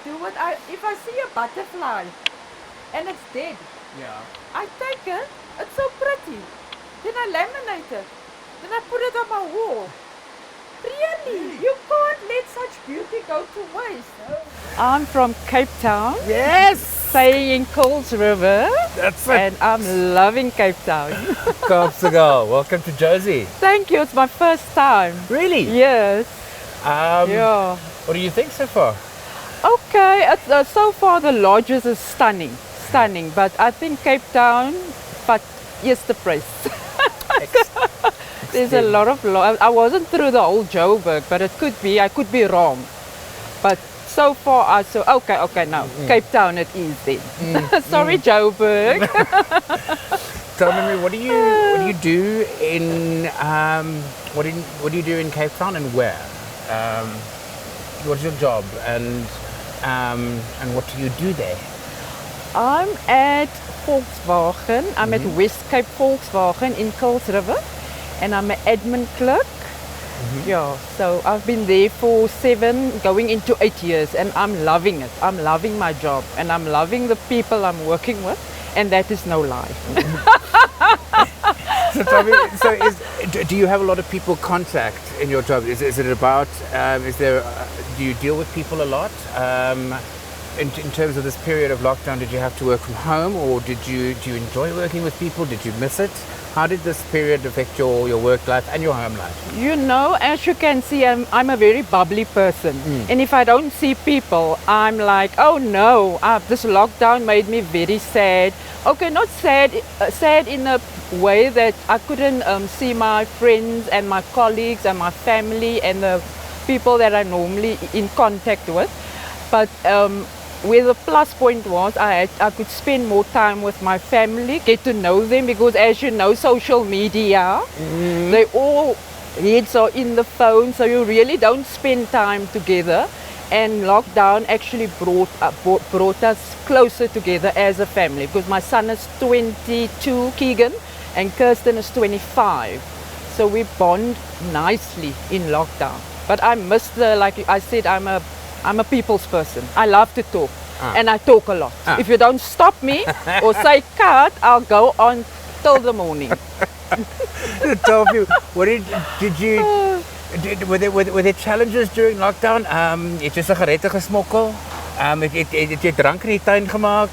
do what if I see a butterfly and it's dead, Yeah. I take it, it's so pretty. Then I laminate it. Then I put it on my wall. Really? You can't let such beauty go to waste. I'm from Cape Town, Yes. staying in Coles River, That's it. and I'm loving Cape Town. Kopsegal. Welcome to Josie. Thank you, it's my first time. Really? Yes, Yeah. What do you think so far? Okay, so far the lodges is stunning, but I think Cape Town, but yes, the price. There's a lot of, I wasn't through the whole Joburg, but it could be, I could be wrong. But so far, okay, now, Cape Town it is then. Sorry, Joburg. Tell me, what do you do in what do you do in Cape Town and where? What's your job and what do you do there? I'm at Volkswagen. I'm at West Cape Volkswagen in Kuils River, and I'm an admin clerk. Yeah, so I've been there for 7, going into 8 years, and I'm loving it. I'm loving my job, and I'm loving the people I'm working with, and that is no lie. So tell me, do you have a lot of people contact in your job? Is it about, do you deal with people a lot? In terms of this period of lockdown, did you have to work from home, or do you enjoy working with people? Did you miss it? How did this period affect your work life and your home life? You know, as you can see, I'm a very bubbly person. And if I don't see people, I'm like, oh no, this lockdown made me very sad. Okay, not sad, sad in a way that I couldn't see my friends and my colleagues and my family and the people that I'm normally in contact with. But where the plus point was, I could spend more time with my family, get to know them, because as you know, social media, they all heads are in the phone, so you really don't spend time together. And lockdown actually brought us closer together as a family, because my son is 22, Keegan, and Kirsten is 25. So we bond nicely in lockdown. But I miss like I said, I'm a people's person. I love to talk, and I talk a lot. If you don't stop me or say cut, I'll go on till the morning. Tell me, were there challenges during lockdown? Het jy sigarette gesmokkel? Het jy drank in die tuin gemaak?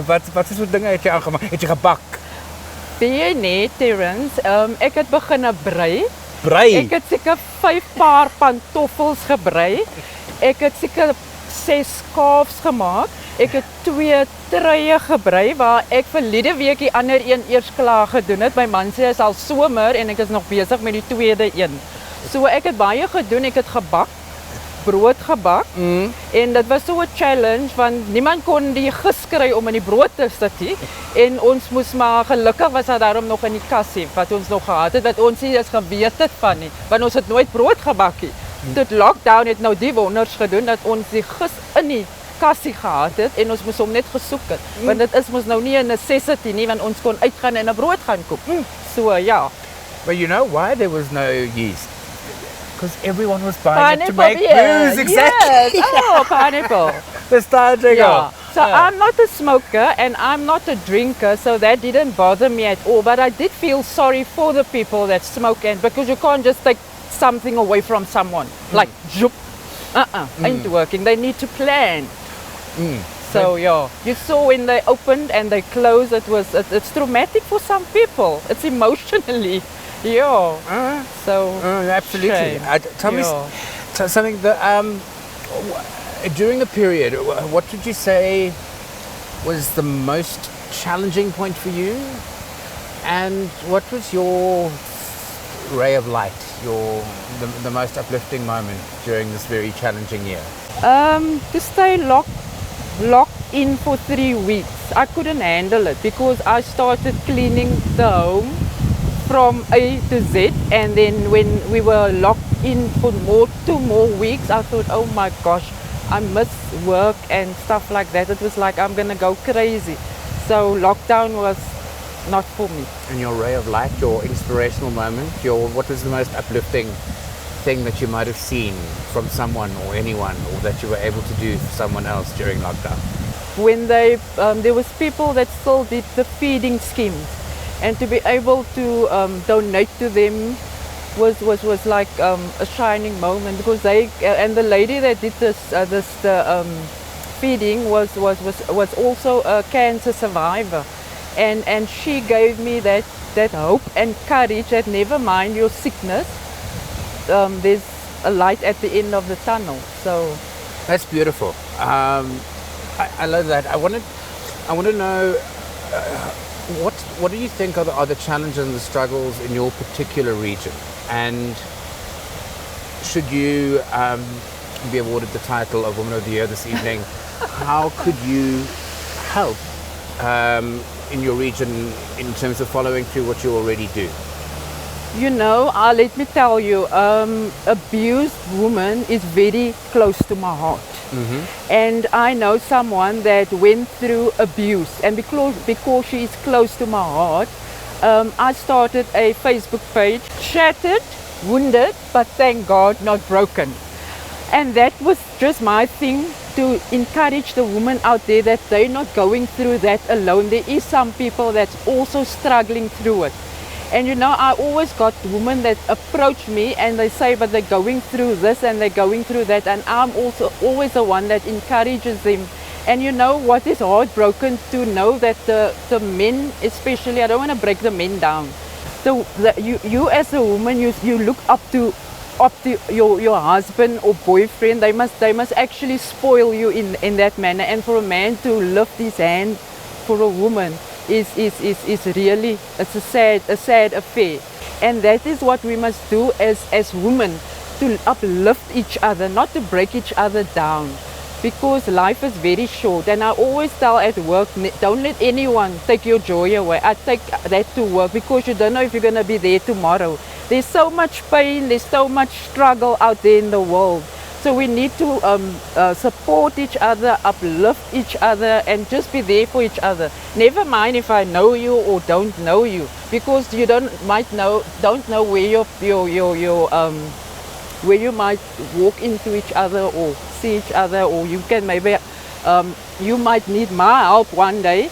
Wat soort dinge het jy aangemaak? Het jy gebak? Weet jy nie, Terrence, ek het begin brei. Brei? Ek het seker 5 paar pantoffels gebrei. Ek het seker 6 skaafs gemaak. Ek het 2 truie gebrei waar ek verlede week die ander een eers klaar gedoen het. My man sê is al somer en ek is nog besig met die tweede een. So ek het baie gedoen, ek het gebak, brood gebak. En dit was so 'n challenge want niemand kon die gis kry om in die brood te sit nie. En ons moes maar, gelukkig was daar daarom nog in die kassie wat ons nog gehad het, wat ons nie eens geweet het van nie, want ons het nooit brood gebak nie. Tot lockdown het nou die wonders gedoen dat ons die gis in die kassie gehad het en ons moes hom net gesoek het. Want dit is mos nou nie 'n necessity nie, want ons kon uitgaan en 'n brood gaan koop. So ja. But you know why there was no yeast? Because everyone was buying it to make beer. booze, exactly. Yes. Oh, pineapple. The star jingle. Yeah. So I'm not a smoker and I'm not a drinker, so that didn't bother me at all. But I did feel sorry for the people that smoke, and because you can't just take something away from someone, like zoop. Ain't working. They need to plan. So yeah, you saw when they opened and they closed, it's traumatic for some people. It's emotionally, yeah. So absolutely. Tell me something that during the period, what would you say was the most challenging point for you, and what was your ray of light, the most uplifting moment during this very challenging year? To stay locked in for 3 weeks. I couldn't handle it because I started cleaning the home from A to Z, and then when we were locked in for 2 more weeks, I thought, oh my gosh, I miss work and stuff like that. It was like I'm gonna go crazy. So lockdown was not for me. And your ray of light, your inspirational moment, what was the most uplifting thing that you might have seen from someone or anyone, or that you were able to do for someone else during lockdown? When there was people that still did the feeding schemes, and to be able to donate to them was like a shining moment, because they and the lady that did this feeding was also a cancer survivor, and she gave me that hope and courage that never mind your sickness, there's a light at the end of the tunnel. So that's beautiful. I love that. I want to know what do you think are the challenges and the struggles in your particular region, and should you be awarded the title of Woman of the Year this evening, how could you help in your region in terms of following through what you already do? You know, let me tell you, abused woman is very close to my heart. Mm-hmm. And I know someone that went through abuse, and because she is close to my heart, I started a Facebook page, shattered, wounded, but thank God not broken. And that was just my thing, to encourage the women out there that they're not going through that alone. There is some people that's also struggling through it. And you know, I always got women that approach me and they say, but they're going through this and they're going through that. And I'm also always the one that encourages them. And you know what is heartbroken to know that the men, especially, I don't want to break the men down. You as a woman, you look up to your husband or boyfriend. They must actually spoil you in that manner. And for a man to lift his hand for a woman is really, it's a sad affair. And that is what we must do as women, to uplift each other, not to break each other down, because life is very short. And I always tell at work, don't let anyone take your joy away. I take that to work, because you don't know if you're going to be there tomorrow. There's so much pain, there's so much struggle out there in the world. So we need to support each other, uplift each other, and just be there for each other. Never mind if I know you or don't know you, because you don't know where where you might walk into each other or see each other, or you can maybe you might need my help one day,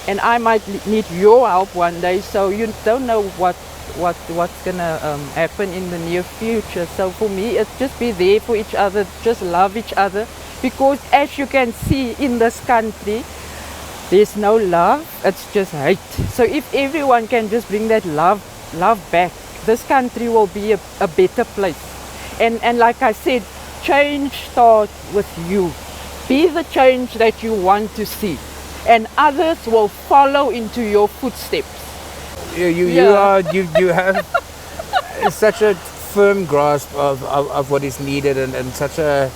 and I might need your help one day. So you don't know what's gonna happen in the near future. So for me, it's just be there for each other, just love each other, because as you can see in this country, there's no love, it's just hate. So if everyone can just bring that love back, this country will be a better place. And like I said, change starts with you. Be the change that you want to see, and others will follow into your footsteps. You have such a firm grasp of what is needed, and such a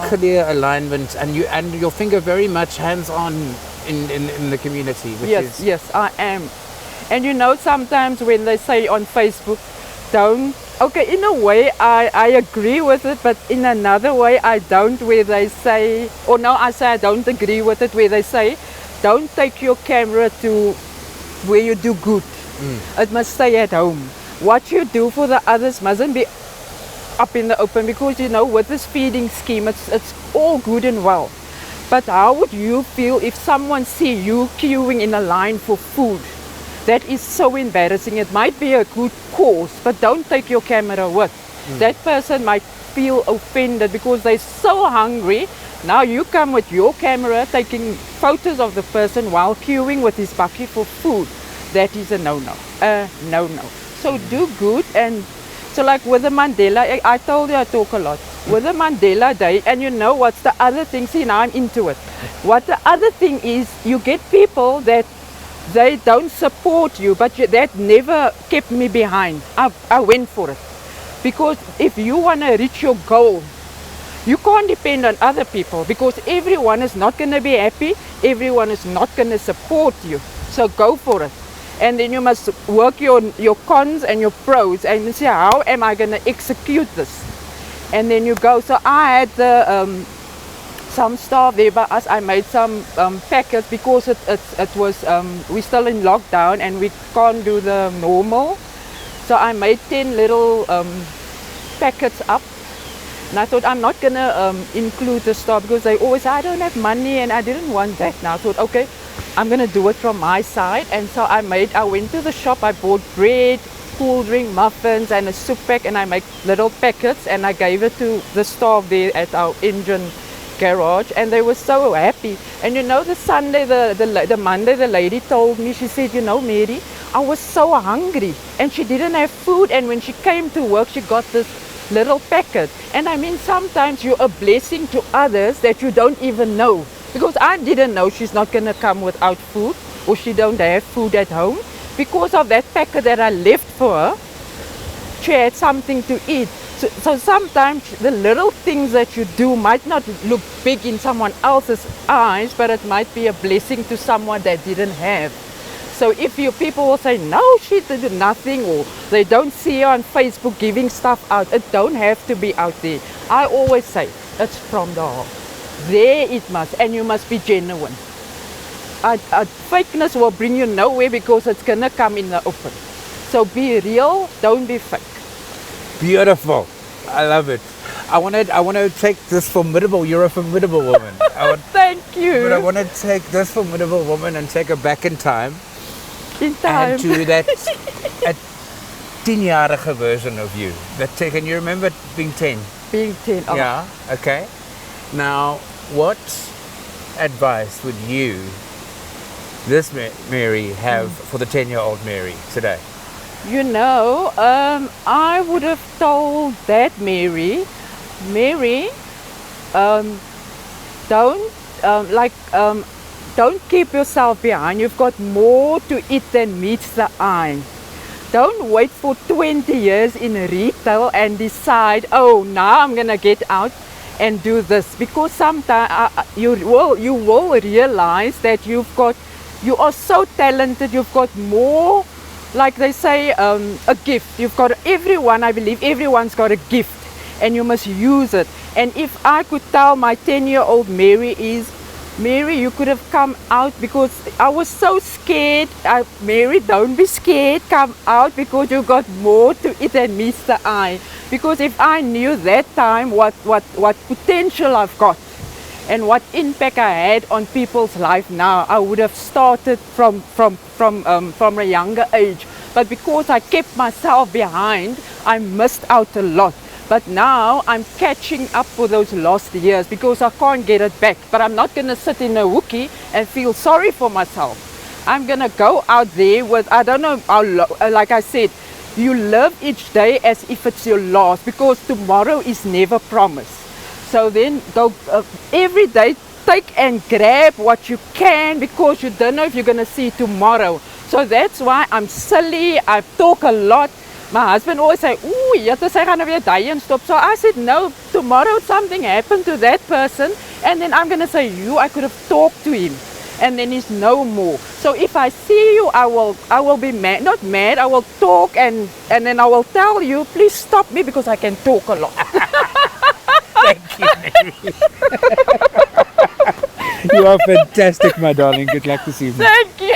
clear alignment, and your finger very much hands-on in the community. Which yes, I am. And you know, sometimes when they say on Facebook, in a way I agree with it, but in another way I don't, where they say, or no, I say I don't agree with it, where they say, don't take your camera to where you do good. It must stay at home. What you do for the others mustn't be up in the open, because you know, with this feeding scheme, it's all good and well. But how would you feel if someone see you queuing in a line for food? That is so embarrassing. It might be a good cause, but don't take your camera with. That person might feel offended because they're so hungry. Now you come with your camera taking photos of the person while queuing with his bakkie for food. That is a no-no, no-no. So do good. And so like with the Mandela, I told you I talk a lot. With the Mandela Day, and you know what's the other thing? See, now I'm into it. What the other thing is, you get people that they don't support you, but that never kept me behind. I went for it. Because if you want to reach your goal, you can't depend on other people, because everyone is not going to be happy. Everyone is not going to support you. So go for it. And then you must work your cons and your pros, and say, how am I going to execute this? And then you go. So I had some staff there by us. I made some packets, because it was we're still in lockdown and we can't do the normal. So I made 10 little packets up. And I thought I'm not going to include the store because they always say I don't have money and I didn't want that. Now I thought, okay, I'm going to do it from my side. And so I went to the shop, I bought bread, cool drink, muffins and a soup pack, and I made little packets and I gave it to the staff there at our engine garage, and they were so happy. And you know, the Monday the lady told me, she said, you know, Mary, I was so hungry and she didn't have food, and when she came to work she got this little packet. And I mean, sometimes you're a blessing to others that you don't even know, because I didn't know she's not going to come without food or she don't have food at home. Because of that packet that I left for her, she had something to eat. So sometimes the little things that you do might not look big in someone else's eyes, but it might be a blessing to someone that didn't have. So if people will say, no, she did nothing, or they don't see her on Facebook giving stuff out, it don't have to be out there. I always say, it's from the heart. There it must, and you must be genuine. Fakeness will bring you nowhere because it's going to come in the open. So be real, don't be fake. Beautiful. I love it. I want to take this formidable, you're a formidable woman. Thank you. But I want to take this formidable woman and take her back in time. And to that a 10-jarige version of you. Can you remember being 10? Being 10. Oh. Yeah, okay. Now, what advice would you, this Mary, have for the 10-year-old Mary today? You know, I would have told that Mary, don't keep yourself behind. You've got more to eat than meets the eye. Don't wait for 20 years in retail and decide, oh, now I'm going to get out and do this. Because sometimes you will realize that you are so talented, you've got more, like they say, a gift. You've got I believe everyone's got a gift and you must use it. And if I could tell my 10-year-old Mary is, Mary, you could have come out, because I was so scared. Mary, don't be scared. Come out because you got more to eat than meets the eye. Because if I knew that time what potential I've got and what impact I had on people's life now, I would have started from a younger age. But because I kept myself behind, I missed out a lot. But now I'm catching up for those lost years because I can't get it back. But I'm not going to sit in a hoekie and feel sorry for myself. I'm going to go out there with, I don't know how, like I said, you live each day as if it's your last, because tomorrow is never promised. So then go every day, take and grab what you can, because you don't know if you're going to see tomorrow. So that's why I'm silly, I talk a lot. My husband always say, ooh, jy het sy gaan nou weer die en stop. So I said, no, tomorrow something happened to that person, and then I'm going to say, I could have talked to him, and then he's no more. So if I see you, I will be mad, not mad, I will talk, and then I will tell you, please stop me because I can talk a lot. Thank you, Mary. You are fantastic, my darling. Good luck this evening. Thank you.